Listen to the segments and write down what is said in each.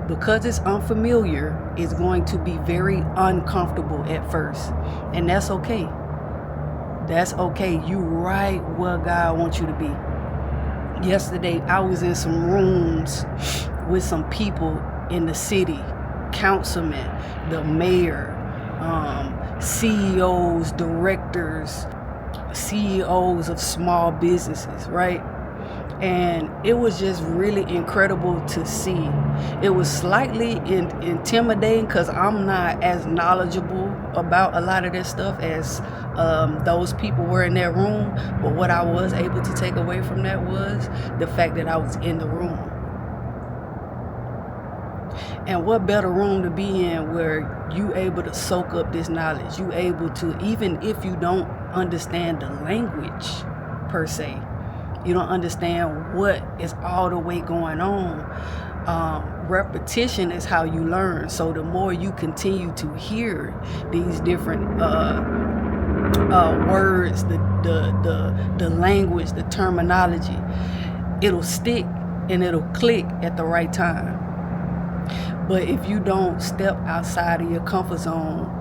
because it's unfamiliar, it's going to be very uncomfortable at first. And that's okay. That's okay. You right where God wants you to be. Yesterday, I was in some rooms with some people in the city, councilmen, the mayor, CEOs, directors, CEOs of small businesses, right? And it was just really incredible to see. It was slightly intimidating because I'm not as knowledgeable about a lot of this stuff as those people were in that room. But what I was able to take away from that was the fact that I was in the room. And what better room to be in where you able to soak up this knowledge? You able to, even if you don't understand the language per se, you don't understand what is all the way going on. Repetition is how you learn. So the more you continue to hear these different words, the language, the terminology, it'll stick and it'll click at the right time. But if you don't step outside of your comfort zone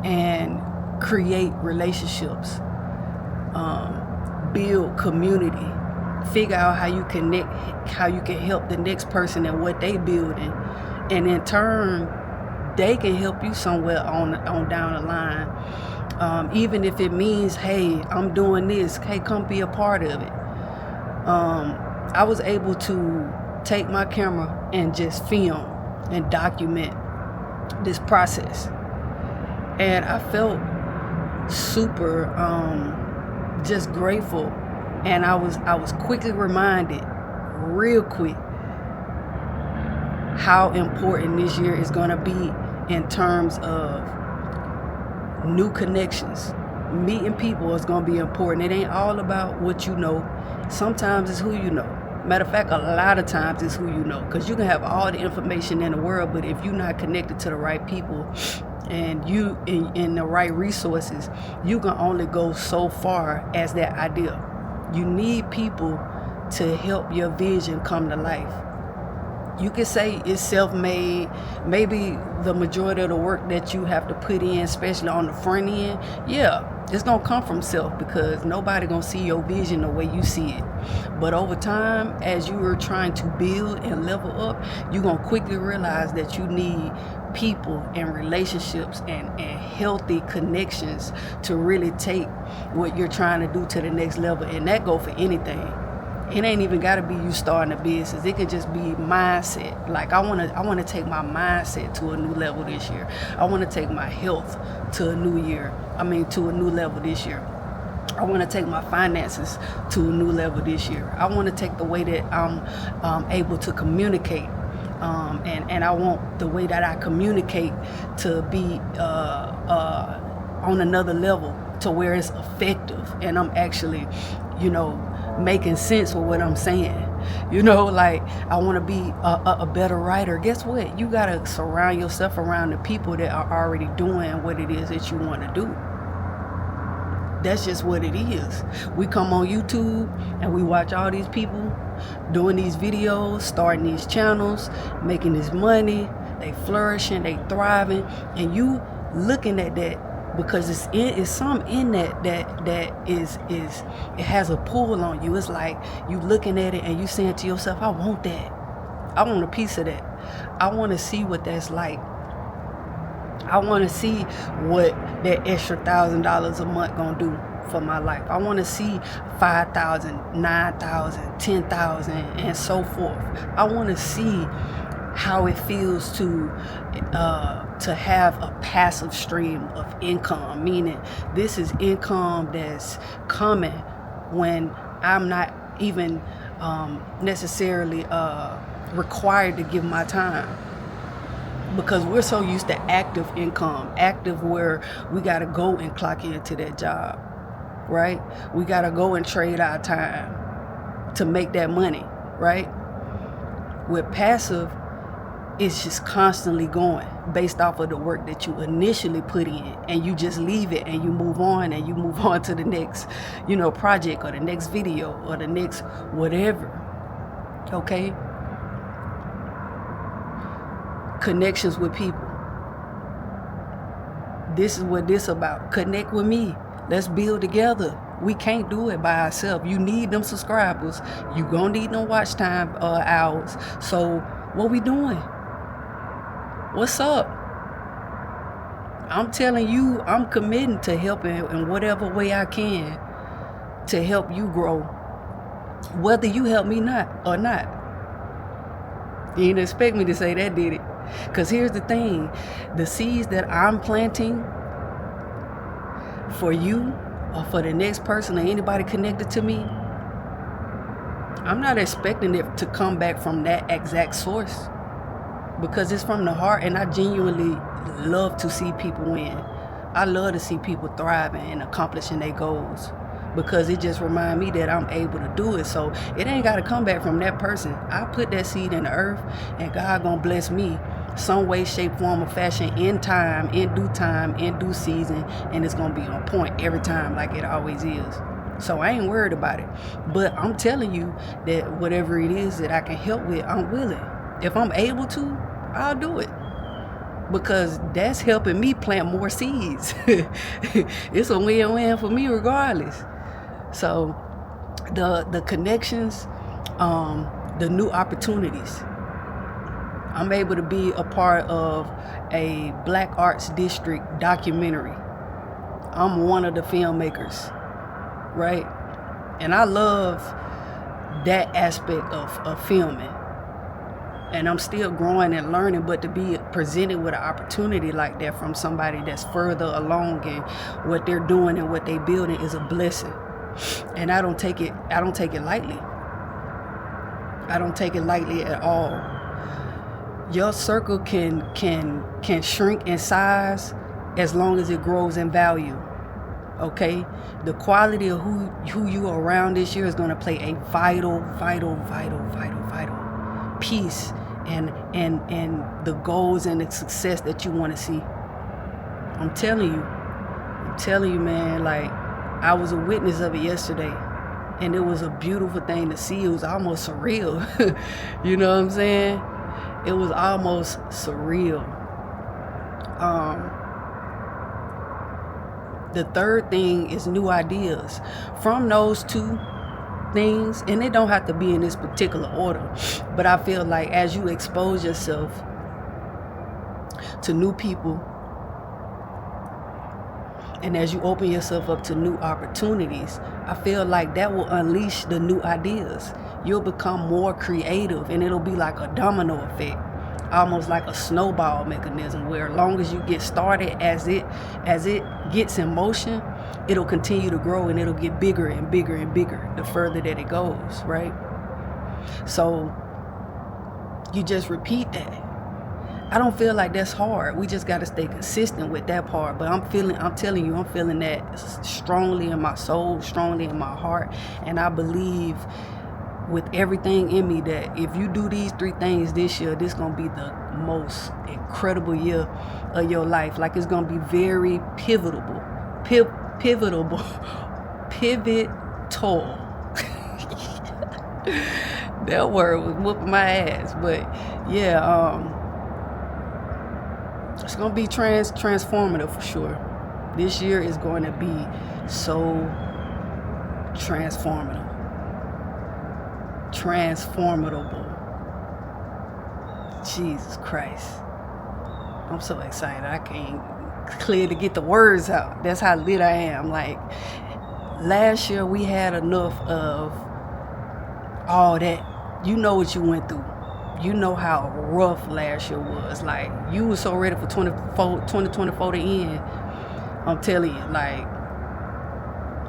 and create relationships, build community, figure out how you connect, how you can help the next person and what they building, and in turn they can help you somewhere on down the line, even if it means, hey, I'm doing this, hey, come be a part of it. I was able to take my camera and just film and document this process, and I felt super just grateful. And I was quickly reminded, real quick, how important this year is going to be in terms of new connections. Meeting people is going to be important. It ain't all about what you know. Sometimes it's who you know. Matter of fact, a lot of times it's who you know, because you can have all the information in the world, but if you're not connected to the right people and you in the right resources, you can only go so far as that idea. You need people to help your vision come to life. You can say it's self-made. Maybe the majority of the work that you have to put in, especially on the front end, yeah, it's gonna come from self, because nobody gonna see your vision the way you see it. But over time, as you are trying to build and level up, you're gonna quickly realize that you need people and relationships and healthy connections to really take what you're trying to do to the next level. And that go for anything. It ain't even gotta be you starting a business. It could just be mindset. Like I wanna take my mindset to a new level this year. I wanna take my health to a new level this year. I want to take my finances to a new level this year. I want to take the way that I'm able to communicate, and I want the way that I communicate to be on another level, to where it's effective and I'm actually, making sense with what I'm saying. Like I want to be a better writer. Guess what? You got to surround yourself around the people that are already doing what it is that you want to do. That's just what it is. We come on YouTube and we watch all these people doing these videos, starting these channels, making this money. They flourishing, they thriving, and you looking at that because it's something in that is it has a pull on you. It's like you looking at it and you saying to yourself, I want that. I want a piece of that. I want to see what that's like. I want to see what that extra $1,000 a month gonna do for my life. I want to see 5,000, 9,000, 10,000, and so forth. I want to see how it feels to have a passive stream of income, meaning this is income that's coming when I'm not even necessarily required to give my time. Because we're so used to active income, active where we got to go and clock into that job, right? We got to go and trade our time to make that money, right? With passive, it's just constantly going based off of the work that you initially put in, and you just leave it and you move on to the next, project or the next video or the next whatever, okay? connections with people. This is what this about. Connect with me. Let's build together. We can't do it by ourselves. You need them subscribers. You gonna need them watch time hours. So what we doing? What's up? I'm telling you, I'm committing to helping in whatever way I can to help you grow. Whether you help me or not. You didn't expect me to say that, did it? Because here's the thing. The seeds that I'm planting for you or for the next person or anybody connected to me, I'm not expecting it to come back from that exact source, because it's from the heart, and I genuinely love to see people win. I love to see people thriving and accomplishing their goals, because it just reminds me that I'm able to do it. So it ain't got to come back from that person. I put that seed in the earth, and God gonna bless me some way, shape, form, or fashion, in time, in due season, and it's gonna be on point every time, like it always is. So I ain't worried about it. But I'm telling you that whatever it is that I can help with, I'm willing. If I'm able to, I'll do it, because that's helping me plant more seeds. It's a win-win for me regardless. So the connections, the new opportunities. I'm able to be a part of a Black Arts District documentary. I'm one of the filmmakers, right? And I love that aspect of filming. And I'm still growing and learning, but to be presented with an opportunity like that from somebody that's further along in what they're doing and what they're building is a blessing. And I don't take it lightly. I don't take it lightly at all. Your circle can shrink in size as long as it grows in value. Okay? The quality of who you are around this year is going to play a vital piece and the goals and the success that you want to see. I'm telling you, man, like, I was a witness of it yesterday, and it was a beautiful thing to see. It was almost surreal. You know what I'm saying? It was almost surreal. The third thing is new ideas. From those two things, and it don't have to be in this particular order, but I feel like as you expose yourself to new people, and as you open yourself up to new opportunities, I feel like that will unleash the new ideas. You'll become more creative, and it'll be like a domino effect, almost like a snowball mechanism, where as long as you get started, as it gets in motion, it'll continue to grow, and it'll get bigger and bigger and bigger the further that it goes, right? So you just repeat that. I don't feel like that's hard. We just got to stay consistent with that part. But I'm telling you, I'm feeling that strongly in my soul, strongly in my heart. And I believe with everything in me that if you do these three things this year, this is going to be the most incredible year of your life. Like, it's going to be very pivotal. That word was whooping my ass. But yeah, it's going to be transformative for sure. This year is going to be so transformative. Jesus Christ. I'm so excited. I can't clear to get the words out. That's how lit I am. Like, last year we had enough of all that. You know what you went through. You know how rough last year was. Like, you were so ready for 2024 to end. I'm telling you, like,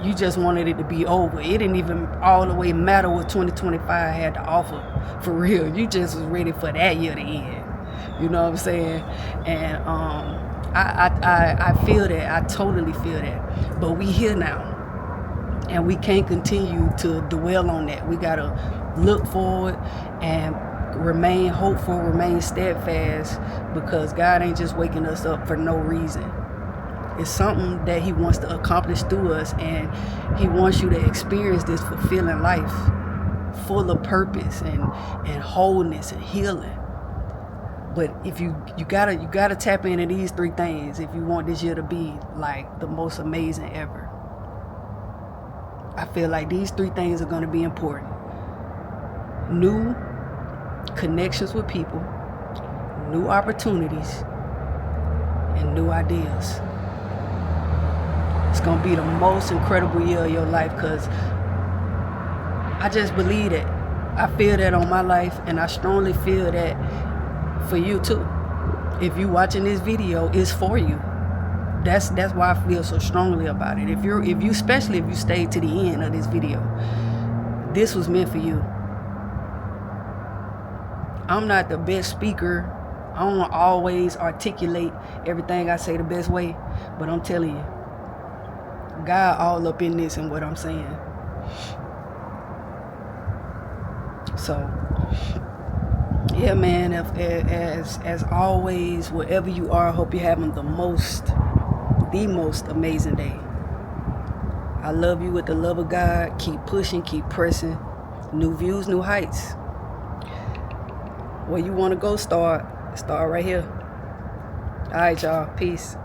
you just wanted it to be over. It didn't even all the way matter what 2025 had to offer. For real. You just was ready for that year to end. You know what I'm saying? And I feel that. I totally feel that. But we here now. And we can't continue to dwell on that. We got to look forward and remain hopeful, remain steadfast, because God ain't just waking us up for no reason. It's something that he wants to accomplish through us, and he wants you to experience this fulfilling life, full of purpose and wholeness and healing. But if you gotta tap into these 3 things if you want this year to be like the most amazing ever. I feel like these 3 things are going to be important. New connections with people, new opportunities, and new ideas. It's going to be the most incredible year of your life, because I just believe that. I feel that on my life, and I strongly feel that for you too. If you watching this video, it's for you. That's why I feel so strongly about it. If you especially if you stayed to the end of this video, this was meant for you. I'm not the best speaker. I don't always articulate everything I say the best way, but I'm telling you, God all up in this and what I'm saying. So, yeah, man, as always, wherever you are, I hope you're having the most amazing day. I love you with the love of God. Keep pushing, keep pressing. New views, new heights. Where you want to go, start right here. All right, y'all. Peace.